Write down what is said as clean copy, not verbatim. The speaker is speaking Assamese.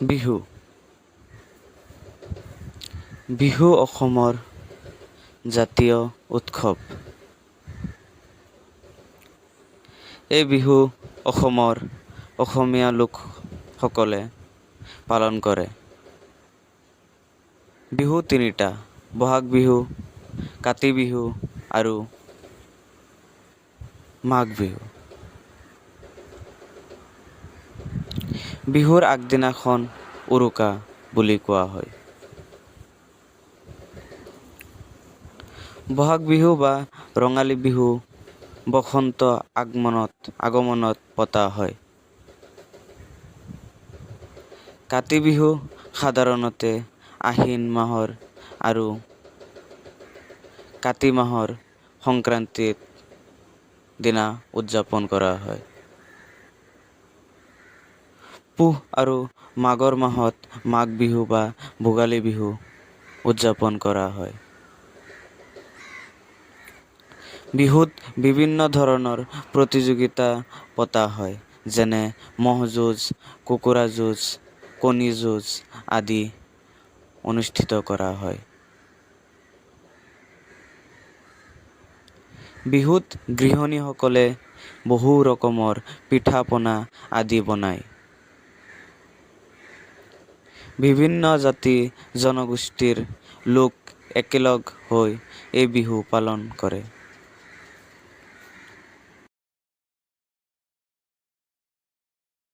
বিহু বিহু অসমৰ জাতীয় উৎসৱ। এই বিহু অসমৰ অসমীয়া লোকসকলে পালন কৰে। বিহু তিনিটা: বহাগ বিহু, কাতি বিহু আৰু মাঘ বিহু। বিহুৰ আগদিনাখন উৰুকা বুলি কোৱা হয়। বহাগ বিহু বা ৰঙালী বিহু বসন্ত আগমনত পতা হয়। কাতি বিহু সাধাৰণতে আহিন মাহৰ আৰু কাতি মাহৰ সংক্ৰান্তিৰ দিনা উদযাপন কৰা হয়। পুহ আৰু মাঘৰ মাহত মাঘ বিহু বা ভোগালী বিহু উদযাপন কৰা হয়। বিহুত বিভিন্ন ধৰণৰ প্ৰতিযোগিতা পতা হয়, যেনে ম'হ যুঁজ, কুকুৰা যুঁজ, কণী যুঁজ আদি অনুষ্ঠিত কৰা হয়। বিহুত গৃহিণীসকলে বহু ৰকমৰ পিঠা-পনা আদি বনায়। বিভিন্ন জাতি-জনগোষ্ঠীৰ লোক একেলগ হৈ এই বিহু পালন কৰে।